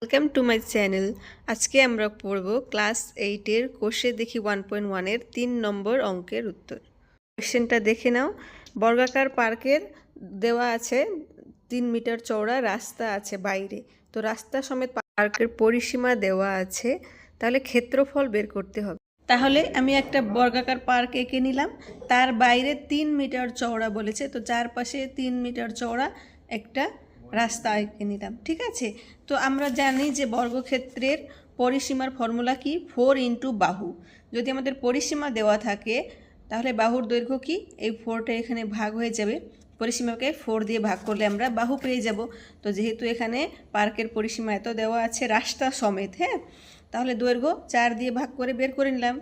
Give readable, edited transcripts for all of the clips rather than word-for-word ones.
Welcome to my channel. আজকে আমরা পড়ব ক্লাস 8-এর কোষে দেখি 1.1-এর 3 নম্বর অঙ্কের উত্তর। কোশ্চেনটা দেখে নাও। বর্গাকার পার্কের দেওয়া আছে 3 মিটার চওড়া রাস্তা আছে বাইরে, তো রাস্তা সমেত পার্কের পরিসীমা দেওয়া আছে, তাহলে ক্ষেত্রফল বের করতে হবে। তাহলে আমি একটা বর্গাকার পার্ক এঁকে নিলাম, তার বাইরে 3 মিটার চওড়া বলেছে, তো চারপাশে 3 মিটার চওড়া একটা রাস্তা এঁকে নিলাম। ঠিক আছে, তো আমরা জানি যে বর্গক্ষেত্রের পরিসীমার ফর্মুলা কি, 4 ইন্টু বাহু। যদি আমাদের পরিসীমা দেওয়া থাকে তাহলে বাহুর দৈর্ঘ্য কি, এই 4টা এখানে ভাগ হয়ে যাবে, পরিসীমাকে 4 দিয়ে ভাগ করলে আমরা বাহু পেয়ে যাব। তো যেহেতু এখানে পার্কের পরিসীমা এত দেওয়া আছে রাস্তা সমেত, হ্যাঁ, তাহলে দৈর্ঘ্য 4 দিয়ে ভাগ করে বের করে নিলাম।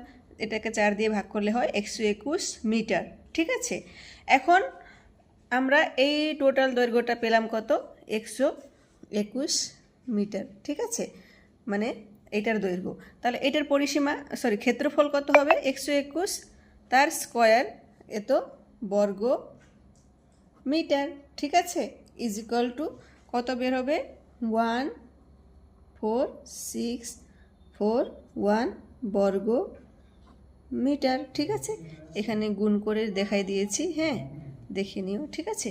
এটাকে 4 দিয়ে ভাগ করলে হয় 121 মিটার। ঠিক আছে, এখন আমরা এই টোটাল দৈর্ঘ্যটা পেলাম কত, 121 মিটার। ঠিক আছে, মানে এটার দৈর্ঘ্য, তাহলে এটার পরিসীমা ক্ষেত্রফল কত হবে, 121 তার স্কোয়ার এত বর্গ মিটার। ঠিক আছে, ইজ ইকুয়াল টু কত বের হবে, 1461 বর্গ মিটার। ঠিক আছে, এখানে গুণ করে দেখাই দিয়েছি, হ্যাঁ, দেখে নিও। ঠিক আছে,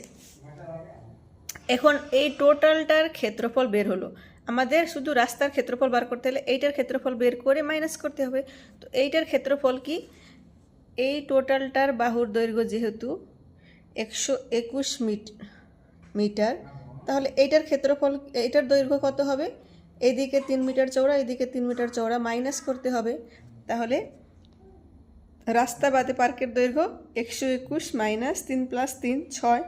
এখন এই টোটালটার ক্ষেত্রফল বের হলো। আমাদের শুধু রাস্তার ক্ষেত্রফল বার করতে হলে এইটার ক্ষেত্রফল বের করে মাইনাস করতে হবে। তো এইটার ক্ষেত্রফল কি, এই টোটালটার বাহুর দৈর্ঘ্য যেহেতু 121 মিটার, তাহলে এইটার ক্ষেত্রফল, এইটার দৈর্ঘ্য কত হবে, এদিকে 3 মিটার চওড়া, এদিকে 3 মিটার চওড়া, মাইনাস করতে হবে। তাহলে রাস্তা বাদে পার্কের দৈর্ঘ্য 121 minus 3 plus 3 6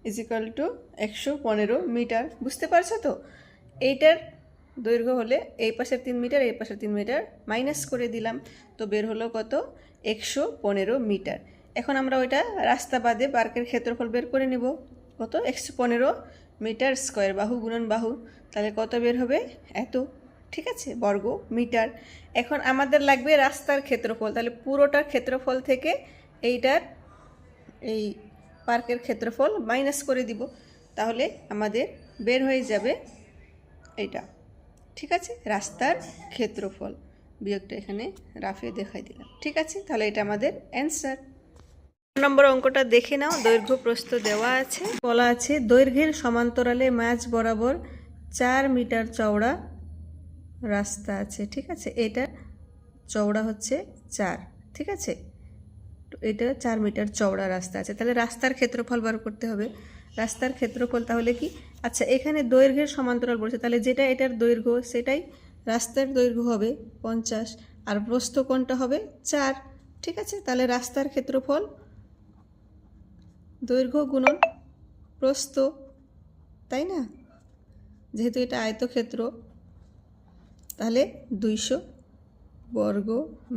is equal to 115 metre. বুঝতে পারছো তো, এইটার দৈর্ঘ্য হলে এই পাশের 3 মিটার, এই পাশের 3 মিটার মাইনাস করে দিলাম, তো বের হলো কত, 115 মিটার। এখন আমরা ওইটা রাস্তা বাদে পার্কের ক্ষেত্রফল বের করে নেব, কত, 115 মিটার স্কোয়ার, বাহু গুণন বাহু, তাহলে কত বের হবে, এত। ঠিক আছে, বর্গ মিটার। এখন আমাদের লাগবে রাস্তার ক্ষেত্রফল, তাহলে পুরোটার ক্ষেত্রফল থেকে এইটার এই পার্কের ক্ষেত্রফল মাইনাস করে দিব, তাহলে আমাদের বের হয়ে যাবে এইটা। ঠিক আছে, রাস্তার ক্ষেত্রফল, বিয়োগটা এখানে রাফে দেখাই দিলাম। ঠিক আছে, তাহলে এটা আমাদের অ্যান্সার। নম্বর অঙ্কটা দেখে নাও। দৈর্ঘ্য প্রস্থ দেওয়া আছে, বলা আছে দৈর্ঘ্যের সমান্তরালে মাঝ বরাবর 4 মিটার চওড়া রাস্তা আছে। ঠিক আছে, এটা চওড়া হচ্ছে 4। ঠিক আছে, এটা 4 মিটার চওড়া রাস্তা আছে, তাহলে রাস্তার ক্ষেত্রফল বার করতে হবে। রাস্তার ক্ষেত্রফল তাহলে কি, আচ্ছা এখানে দৈর্ঘ্যের সমান্তরাল বলছে, তাহলে যেটা এটার দৈর্ঘ্য সেটাই রাস্তার দৈর্ঘ্য হবে 50, আর প্রস্থ কোণটা হবে 4। ঠিক আছে, তাহলে রাস্তার ক্ষেত্রফল দৈর্ঘ্য গুণন প্রস্থ, তাই না, যেহেতু এটা আয়তক্ষেত্র, তাহলে 200 বর্গ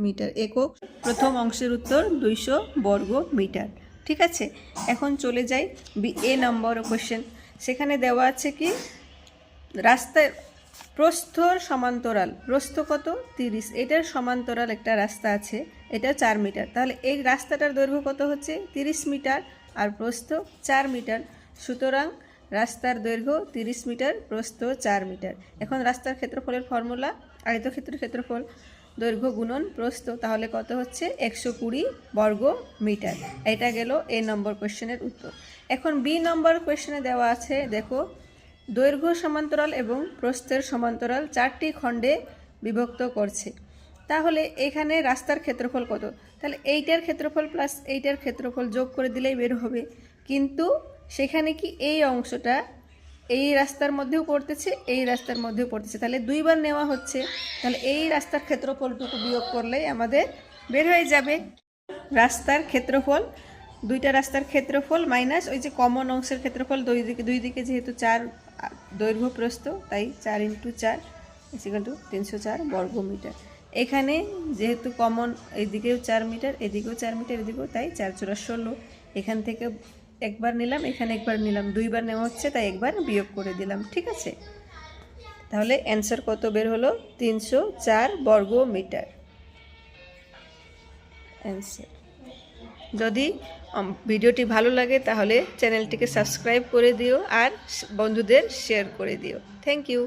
মিটার। একক প্রথম অংশের উত্তর 200 বর্গ মিটার। ঠিক আছে, এখন চলে যাই এ নম্বর কোশ্চেন। সেখানে দেওয়া আছে কি, রাস্তার প্রস্থর সমান্তরাল, প্রস্থ কত, 30, এটার সমান্তরাল একটা রাস্তা আছে, এটা 4 মিটার, তাহলে এই রাস্তাটার দৈর্ঘ্য কত হচ্ছে 30 মিটার আর প্রস্থ 4 মিটার, সুতরাং রাস্তার দৈর্ঘ্য 30 মিটার, প্রস্থ 4 মিটার। এখন রাস্তার ক্ষেত্রফলের ফর্মুলা, আয়তক্ষেত্রের ক্ষেত্রফল দৈর্ঘ্য গুণন প্রস্থ, তাহলে কত হচ্ছে 120 বর্গ মিটার। এটা গেল এ নম্বর কোশ্চেনের উত্তর। এখন বি নম্বর কোশ্চেনে দেওয়া আছে, দেখো দৈর্ঘ্য সমান্তরাল এবং প্রস্থের সমান্তরাল 4টি খণ্ডে বিভক্ত করছে, তাহলে এখানে রাস্তার ক্ষেত্রফল কত, তাহলে এইটার ক্ষেত্রফল প্লাস এইটার ক্ষেত্রফল যোগ করে দিলেই বের হবে, কিন্তু সেখানে কি এই অংশটা এই রাস্তার মধ্যেও পড়তেছে, এই রাস্তার মধ্যেও পড়তেছে, তাহলে দুইবার নেওয়া হচ্ছে, তাহলে এই রাস্তার ক্ষেত্রফলটুকু বিয়োগ করলেই আমাদের বের হয়ে যাবে রাস্তার ক্ষেত্রফল। দুইটা রাস্তার ক্ষেত্রফল মাইনাস ওই যে কমন অংশের ক্ষেত্রফল, দুই দিকে যেহেতু 4 দৈর্ঘ্য প্রস্থ, তাই 4 × 4 304 বর্গ মিটার। এখানে যেহেতু কমন, এদিকেও 4 মিটার, এদিকেও 4 মিটার, এদিকেও, তাই 4 × 4 = 16। এখান থেকে একবার নিলাম, এখানে একবার নিলাম, দুইবার নেওয়া হচ্ছে, তাই একবার বিয়োগ করে দিলাম। ঠিক আছে, তাহলে অ্যান্সার কত বের হলো, 304 বর্গ মিটার অ্যান্সার। যদি ভিডিওটি ভালো লাগে তাহলে চ্যানেলটিকে সাবস্ক্রাইব করে দিও আর বন্ধুদের শেয়ার করে দিও। Thank you.